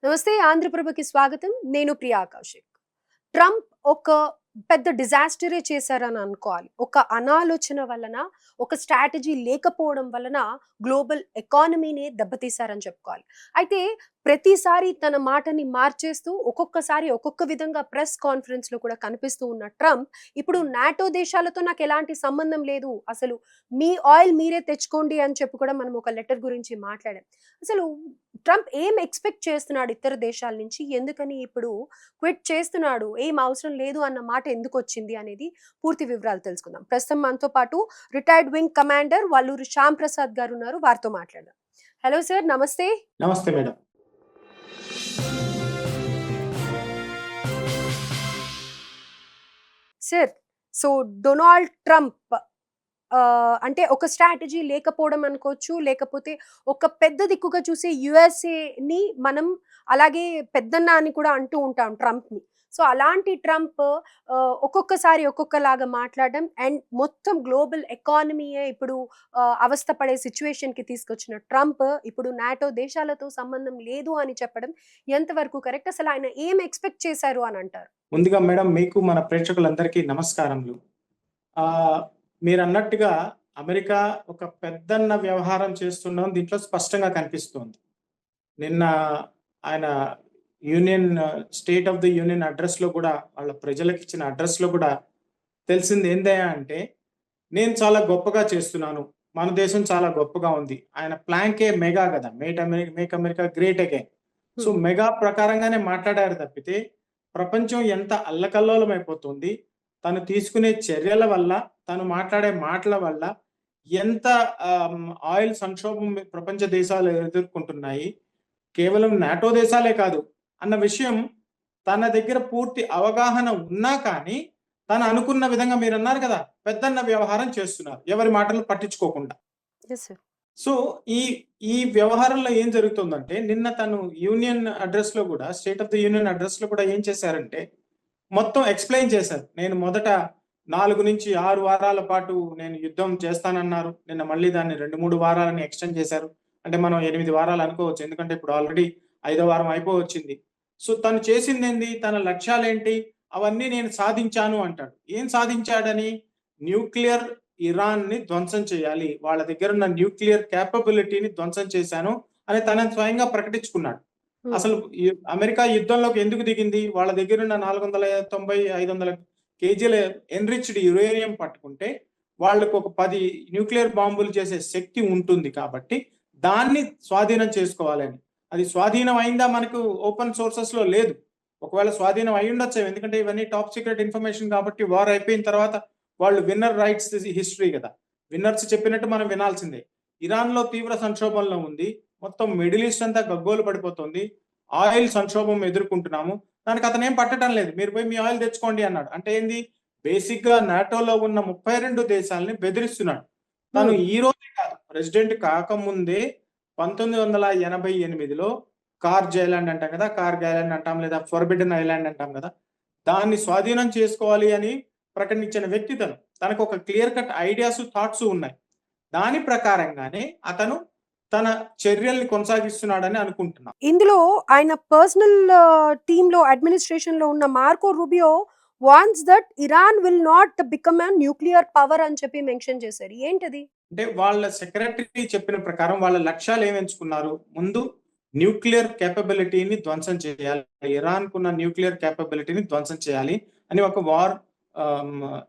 నమస్తే ఆంధ్రప్రభకి స్వాగతం. నేను ప్రియా కౌశిక్. ట్రంప్ ఒక పెద్ద డిజాస్టరే చేశారని అనుకోవాలి. ఒక అనాలోచన వలన, ఒక స్ట్రాటజీ లేకపోవడం వలన గ్లోబల్ ఎకానమీనే దెబ్బతీశారని చెప్పుకోవాలి. అయితే ప్రతిసారి తన మాటని మార్చేస్తూ ఒక్కొక్కసారి ఒక్కొక్క విధంగా ప్రెస్ కాన్ఫరెన్స్‌లో కూడా కనిపిస్తూ ఉన్న ట్రంప్ ఇప్పుడు నాటో దేశాలతో నాకెలాంటి సంబంధం లేదు. అసలు మీ ఆయిల్ మీరే తెచ్చుకోండి అని చెప్పి కూడా మనం ఒక లెటర్ గురించి మాట్లాడాం. అసలు ట్రంప్ ఏం ఎక్స్‌పెక్ట్ చేస్తున్నాడు ఇతర దేశాల నుంచి? ఎందుకని ఇప్పుడు క్విట్ చేస్తున్నాడు? ఏం అవసరం లేదు అన్న మాట ఎందుకొచ్చింది అనేది పూర్తి వివరాలు తెలుసుకుందాం. ప్రస్తుతం మనతో పాటు retired wing commander Valluri Shyam Prasad గారున్నారు. వారితో మాట్లాడదాం. హలో సార్, నమస్తే. నమస్తే madam. Sir, so Donald Trump అంటే ఒక స్ట్రాటజీ లేకపోవడం అనుకోవచ్చు. లేకపోతే ఒక పెద్ద దిక్కుగా చూసే యూఎస్ఏని మనం అలాగే పెద్దన్న అని కూడా అంటూ ఉంటాం ట్రంప్‌ని. సో అలాంటి ట్రంప్ ఒక్కొక్కసారి ఒక్కొక్కలాగా మాట్లాడడం అండ్ మొత్తం గ్లోబల్ ఎకానమీయే ఇప్పుడు అవస్థ పడే సిట్యుయేషన్‌కి తీసుకొచ్చిన ట్రంప్ ఇప్పుడు నాటో దేశాలతో సంబంధం లేదు అని చెప్పడం ఎంతవరకు కరెక్ట్? అసలు ఆయన ఏం ఎక్స్‌పెక్ట్ చేశారు అని అంటారు? ముందుగా మేడం మీకు మన ప్రేక్షకులందరికీ నమస్కారములు. ఆహ్, మీరన్నట్టుగా అమెరికా ఒక పెద్దన్న వ్యవహారం చేస్తుండడం దీంట్లో స్పష్టంగా కనిపిస్తోంది. నిన్న ఆయన union state of the union అడ్రెస్‌లో కూడా వాళ్ళ ప్రజలకిచ్చిన అడ్రెస్‌లో కూడా తెలిసింది ఏందయ్యా అంటే, నేను చాలా గొప్పగా చేస్తున్నాను. మన దేశం చాలా గొప్పగా ఉంది. ఆయన ప్లాంకే మెగా గదా! Make America great again. So, హ్మ్. మెగా ప్రకారంగానే మాట్లాడారు తప్పితే, ప్రపంచం ఎంత అల్లకల్లోలమైపోతుంది. తను తీసుకునే చర్యల వల్ల, తను మాట్లాడే మాటల వల్ల ఎంత ఆయిల్ సంక్షోభం ప్రపంచ దేశాలు ఎదుర్కొంటున్నాయి. కేవలం నాటో దేశాలే కాదు అన్న విషయం తన దగ్గర పూర్తి అవగాహన ఉన్నా కానీ, తను అనుకున్న విధంగా మీరన్నారు కదా! పెద్దన్న వ్యవహారం చేస్తున్నారు. ఎవరి మాటలు పట్టించుకోకుండా. Yes sir. సో, ఈ ఈ వ్యవహారంలో ఏం జరుగుతుందంటే, నిన్న తను యూనియన్ అడ్రెస్‌లో గూడా స్టేట్ ఆఫ్ ది యూనియన్ అడ్రెస్‌లో కూడా ఏం చేశారంటే, మొత్తం ఎక్స్‌ప్లెయిన్ చేశారు. నేను మొదట 4-6 వారాల పాటు నేను యుద్ధం చేస్తానన్నారు. నిన్న మళ్ళీ దాన్ని 2, 3 వారాలని ఎక్స్‌టెండ్ చేశారు. అంటే మనం 8 వారాలు అనుకోవచ్చు. ఎందుకంటే ఇప్పుడు ఆల్రెడీ ఐదో వారం అయిపోవచ్చింది. సో, తను చేసిందేంది? తన లక్ష్యాలేంటి? అవన్నీ నేను సాధించాను అంటాడు. ఏం సాధించాడని? న్యూక్లియర్ ఇరాన్‌ని ధ్వంసం చేయాలి. వాళ్ళ దగ్గరున్న న్యూక్లియర్ కేపబిలిటీని ధ్వంసం చేశాను అని తనని స్వయంగా ప్రకటించుకున్నాడు. హ్మ్. అసలు అమెరికా యుద్ధంలోకి ఎందుకు దిగింది? వాళ్ళ దగ్గరున్న 490, 500 కేజీల ఎన్రిచ్డ్ యురేనియం పట్టుకుంటే, వాళ్ళకు ఒక 10 న్యూక్లియర్ బాంబులు చేసే శక్తి ఉంటుంది కాబట్టి, దాన్ని స్వాధీనం చేసుకోవాలని. అది స్వాధీనం అయిందా మనకు ఓపెన్ సోర్సెస్‌లో లేదు. ఒకవేళ స్వాధీనం అయ్యుండొచ్చేమో. ఎందుకంటే ఇవన్నీ టాప్ సీక్రెట్ ఇన్ఫర్మేషన్ కాబట్టి వార్ అయిపోయిన తర్వాత వాళ్ళు విన్నర్ రైట్స్ హిస్టరీ గదా! విన్నర్స్ చెప్పినట్టు మనం వినాల్సిందే. ఇరాన్‌లో తీవ్ర సంక్షోభంలో ఉంది. మొత్తం మిడిల్ ఈస్ట్ అంతా గగ్గోలు పడిపోతుంది. ఆయిల్ సంక్షోభం ఎదుర్కొంటున్నాము. దానికి అతనేం పట్టటం లేదు. మీరు పోయి మీ ఆయిల్ తెచ్చుకోండి అన్నాడు. అంటే ఏంది? బేసిక్‌గా నాటోలో ఉన్న 32 దేశాల్ని బెదిరిస్తున్నాడు. తను హ్మ్. ఈ రోజే కాదు, ప్రెసిడెంట్ కాకముందే 1988లో కార్జ్ ఐలాండ్ అంటాం కదా! కార్గ్ ఐలాండ్ అంటాం లేదా ఫోర్బిడెన్ ఐలాండ్ అంటాం కదా! దాన్ని స్వాధీనం చేసుకోవాలి అని ప్రకటించిన వ్యక్తి తను. తనకొక క్లియర్ కట్ ఐడియాస్, థాట్స్ ఉన్నాయి. దాని ప్రకారంగానే అతను తన చర్యల్ని కొనసాగిస్తున్నాడని అనుకుంటున్నా. ఇందులో ఆయన పర్సనల్ టీమ్‌లో అడ్మినిస్ట్రేషన్‌లో ఉన్న Marco Rubio wants that Iran will not become a nuclear power అని చెప్పి మెన్షన్ చేశారు. ఏంటది? అంటే వాళ్ళ సెక్రటరీ చెప్పిన ప్రకారం వాళ్ళ లక్ష్యాలు ఏమి ఎంచుకున్నారు? ముందు న్యూక్లియర్ కేపబిలిటీని ధ్వంసం చేయాలి. ఇరాన్‌కున్న న్యూక్లియర్ కేపబిలిటీని ధ్వంసం చేయాలి అని ఒక వార్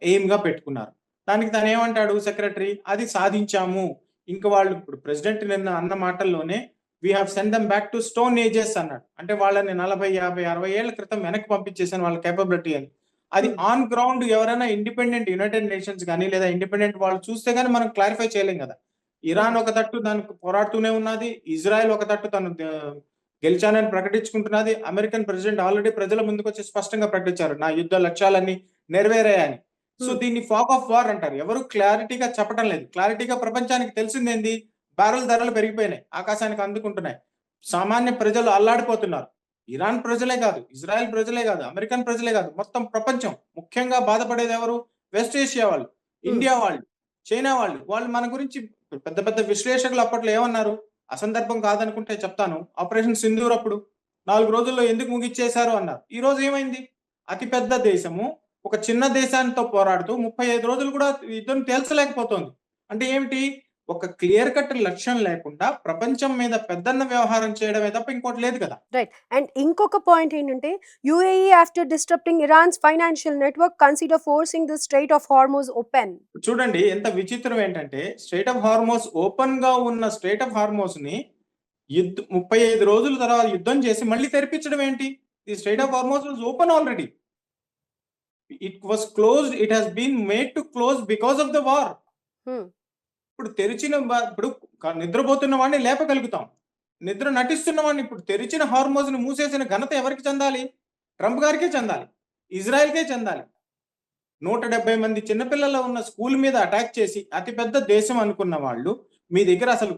ఎయిమ్‌గా పెట్టుకున్నారు. దానికి తనేమంటాడు సెక్రటరీ, అది సాధించాము. ఇంక వాళ్ళు ఇప్పుడు ప్రెసిడెంట్ నిన్న అన్న మాటల్లోనే we have sent them back to stone ages అన్నాడు. అంటే వాళ్ళని 40, 50, 60 ఏళ్ల క్రితం వెనక్కి పంపించేసాను వాళ్ళ కేపబిలిటీ అని. అది హ్మ్. ఆన్ గ్రౌండ్ ఎవరైనా ఇండిపెండెంట్ యునైటెడ్ నేషన్స్ గాని, లేదా ఇండిపెండెంట్ వాళ్ళు చూస్తే గాని మనం క్లారిఫై చేయలేం గదా! Iran okay. ఒక తట్టు దానికి పోరాడుతూనే ఉన్నది. ఇజ్రాయెల్ ఒక తట్టు తను గెలిచానని ప్రకటించుకుంటున్నది. అమెరికన్ ప్రెసిడెంట్ ఆల్రెడీ ప్రజల ముందుకొచ్చి స్పష్టంగా ప్రకటించారు. నా యుద్ధ లక్ష్యాలన్నీ నెరవేరాయని. సో, హ్మ్. దీన్ని ఫాగ్ ఆఫ్ వార్ అంటారు. ఎవరు క్లారిటీగా చెప్పటం లేదు. క్లారిటీగా ప్రపంచానికి తెలిసిందేంది? బారెల్ ధరలు పెరిగిపోయినాయి. ఆకాశానికి అందుకుంటున్నాయి. సామాన్య ప్రజలు అల్లాడిపోతున్నారు. ఇరాన్ ప్రజలే గాదు, ఇజ్రాయెల్ ప్రజలే గాదు, అమెరికన్ ప్రజలే గాదు, మొత్తం ప్రపంచం. ముఖ్యంగా బాధపడేదెవరు? వెస్ట్ ఏషియా వాళ్ళు, హ్మ్. ఇండియా వాళ్ళు, చైనా వాళ్ళు. వాళ్ళు మన గురించి పెద్ద పెద్ద విశ్లేషకులు అప్పట్లో ఏమన్నారు? అసందర్భం కాదనుకుంటే చెప్తాను. ఆపరేషన్ సింధూర్ అప్పుడు. 4 రోజుల్లో ఎందుకు ముగిచ్చేశారు అన్నారు. ఈ రోజు ఏమైంది? అతిపెద్ద దేశము ఒక చిన్న దేశానితో పోరాడుతూ 35 రోజులు కూడా యుద్ధం తేల్చలేకపోతోంది. అంటే ఏమిటి? ఒక క్లియర్ కట్ లక్ష్యం లేకుండా ప్రపంచం మీద పెద్దన్న వ్యవహారం చేయడమే తప్ప ఇంకోటి లేదు కదా! రైట్. అండ్ ఇంకొక పాయింట్ ఏంటంటే UAE after disturbing Iran's financial network consider forcing the strait of Hormuz open. చూడండి ఎంత విచిత్రం ఏంటంటే స్ట్రెయిట్ ఆఫ్ హార్మోస్ ఓపెన్‌గా ఉన్న స్ట్రెయిట్ ఆఫ్ హార్మోస్‌ని 35 రోజుల తర్వాత యుద్ధం చేసి మళ్ళీ తెరిపించడం ఏంటి? The strait of Hormuz was open already. It was closed. It has been made to close because of the war. ఇప్పుడు ఇప్పుడు నిద్రపోతున్న వాడిని లేపగలుగుతాం. నిద్ర నటిస్తున్న వాడిని ఇప్పుడు తెరిచిన హార్మోస్‌ని మూసేసిన ఘనత ఎవరికి చెందాలి? ట్రంప్ గారికే చెందాలి. ఇజ్రాయెల్‌కే చెందాలి. 170 మంది చిన్నపిల్లలు ఉన్న స్కూల్ మీద అటాక్ చేసి అతిపెద్ద దేశం అనుకున్న వాళ్ళు మీ దగ్గర అసలు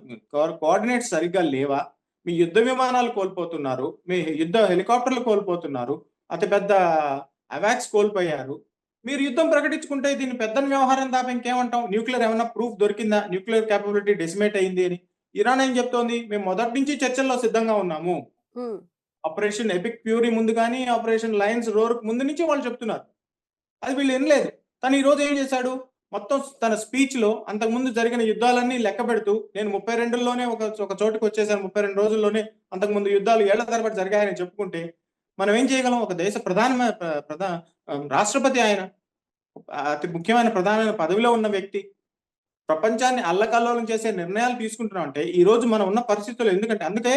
కోఆర్డినేట్స్ సరిగ్గా లేవా? మీ యుద్ధ విమానాలు కోల్పోతున్నారు. మీ యుద్ధ హెలికాప్టర్లు కోల్పోతున్నారు. అతిపెద్ద అవాక్స్ కోల్పోయారు. మీరు యుద్ధం ప్రకటించుకుంటే దీన్ని పెద్దని వ్యవహారం తప్ప ఇంకేమంటాం? న్యూక్లియర్ ఏమన్నా ప్రూఫ్ దొరికిందా? న్యూక్లియర్ కేపబిలిటీ డెసిమేట్ అయింది అని. ఇరాన్ ఏం చెప్తోంది? మేము మొదటి నుంచి చర్చల్లో సిద్ధంగా ఉన్నాము. ఆపరేషన్ ఎపిక్ ఫ్యూరీ ముందు గాని, ఆపరేషన్ లయన్స్ రోర్‌కి ముందు నుంచి వాళ్ళు చెప్తున్నారు. అది వీళ్ళు వినలేదు. తను ఈ రోజు ఏం చేశాడు? మొత్తం తన స్పీచ్‌లో అంతకుముందు జరిగిన యుద్ధాలన్నీ లెక్కపెడుతూ నేను 32లోనే ఒక చోటుకి వచ్చేసాను. 32 రోజుల్లోనే అంతకుముందు యుద్ధాలు ఏళ్ల తరబడి జరిగాయని చెప్పుకుంటే మనం ఏం చేయగలం? ఒక దేశ రాష్ట్రపతి ఆయన. అతి ముఖ్యమైన ప్రధానమైన పదవిలో ఉన్న వ్యక్తి. ప్రపంచాన్ని అల్లకల్లోలం చేసే నిర్ణయాలు తీసుకుంటున్నామంటే ఈ రోజు మనం ఉన్న పరిస్థితుల్లో ఎందుకంటే అందుకే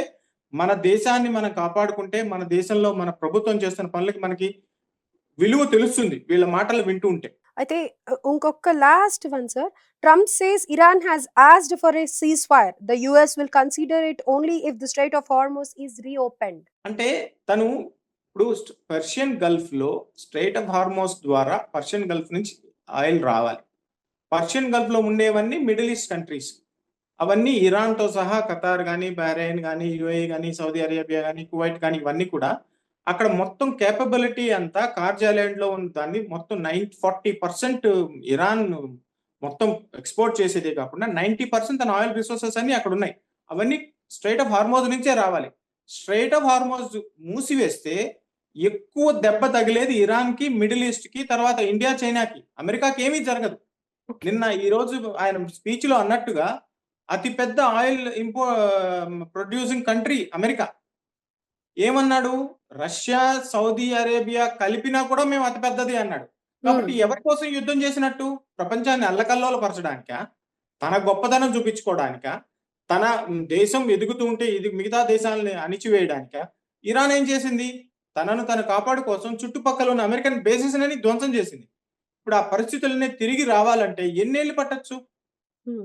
మన దేశాన్ని మనం కాపాడుకుంటే మన దేశంలో మన ప్రభుత్వం చేస్తున్న పనులకి మనకి విలువ తెలుస్తుంది. వీళ్ళ మాటలు వింటూ ఉంటే. అయితే ఇంకొక last one sir. Trump says Iran has asked for a ceasefire. The US will consider it only if the strait of Hormuz is reopened. అంటే తను ఇప్పుడు పర్షియన్ గల్ఫ్‌లో స్ట్రెయిట్ ఆఫ్ హార్మోస్ ద్వారా పర్షియన్ గల్ఫ్ నుంచి oil రావాలి. Persian గల్ఫ్‌లో ఉండేవన్నీ Middle East countries. అవన్నీ ఇరాన్‌తో సహా ఖతార్ గాని, బహ్రెయిన్ గాని, యూఏఈ గాని, సౌదీ అరేబియా గాని, కువైట్ గాని ఇవన్నీ కూడా అక్కడ మొత్తం కేపబిలిటీ అంతా కార్జ్ ఐలాండ్‌లో ఉన్న దాన్ని మొత్తం 40% ఇరాన్ మొత్తం ఎక్స్‌పోర్ట్ చేసేదే కాకుండా 90% తన ఆయిల్ రిసోర్సెస్ అన్నీ అక్కడున్నాయి. అవన్నీ స్ట్రెయిట్ ఆఫ్ హార్మోజ్ నుంచే రావాలి. స్ట్రెయిట్ ఆఫ్ హార్మోజ్ మూసివేస్తే ఎక్కువ దెబ్బ తగిలేది ఇరాన్‌కి, మిడిల్ ఈస్ట్‌కి, తర్వాత ఇండియా, చైనాకి. అమెరికాకి ఏమీ జరగదు. నిన్న ఈరోజు ఆయన స్పీచ్‌లో అన్నట్టుగా అతి పెద్ద ఆయిల్ ప్రొడ్యూసింగ్ కంట్రీ అమెరికా. ఏమన్నాడు? రష్యా, సౌదీ అరేబియా కలిపినా కూడా మేము అతి పెద్దది అన్నాడు. కాబట్టి ఎవరి కోసం యుద్ధం చేసినట్టు? ప్రపంచాన్ని అల్లకల్లోలపరచడానికా? తన గొప్పదనం చూపించుకోవడానికా? తన దేశం ఎదుగుతూ ఉంటే ఇది మిగతా దేశాలని అణిచివేయడానికా? ఇరాన్ ఏం చేసింది? తనను తను కాపాడు కోసం చుట్టుపక్కల ఉన్న అమెరికన్ బేసెస్‌లని ధ్వంసం చేసింది. ఇప్పుడు ఆ పరిస్థితులన్నీ తిరిగి రావాలంటే ఎన్నేళ్లు పట్టొచ్చు?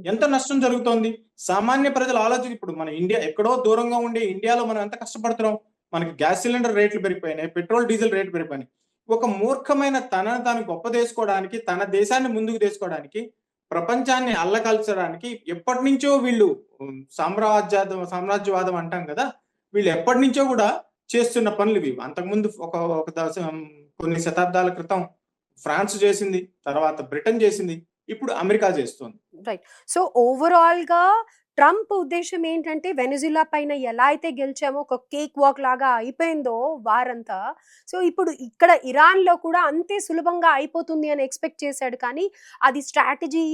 ఎంత నష్టం జరుగుతోంది? సామాన్య ప్రజలు ఇప్పుడు మన ఇండియా ఎక్కడో దూరంగా ఉండే ఇండియాలో మనం ఎంత కష్టపడుతున్నాం? మనకి గ్యాస్ సిలిండర్ రేట్లు పెరిగిపోయినాయి. పెట్రోల్, డీజిల్ రేట్లు పెరిగిపోయినాయి. ఒక మూర్ఖమైన తనను తాను గొప్పదేసుకోవడానికి, తన దేశాన్ని ముందుకు తెసుకోవడానికి, ప్రపంచాన్ని అల్లకల్చడానికి ఎప్పటినుంచో వీళ్ళు సామ్రాజ్యవాదం అంటాం కదా! వీళ్ళు ఎప్పటినుంచో కూడా చేస్తున్న పనులివి. అంతకుముందు ఒక కొన్ని శతాబ్దాల క్రితం ఫ్రాన్స్ చేసింది. తర్వాత బ్రిటన్ చేసింది. ఇప్పుడు అమెరికా చేస్తోంది. రైట్. సో ఓవరాల్‌గా ట్రంప్ ఉద్దేశ్యం ఏంటంటే వెనిజులా పైన ఎలా అయితే గెలిచామో ఒక కేక్ వాక్ లాగా అయిపోయిందో వారంతా. సో ఇప్పుడు ఇక్కడ ఇరాన్‌లో కూడా అంతే సులభంగా అయిపోతుంది అని ఎక్స్‌పెక్ట్ చేశాడు. కానీ అది స్ట్రాటజీ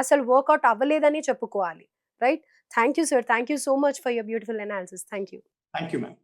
అసలు వర్కౌట్ అవ్వలేదనే చెప్పుకోవాలి. Right. Thank you sir. Thank you so much for your beautiful analysis. Thank you. Thank you ma'am.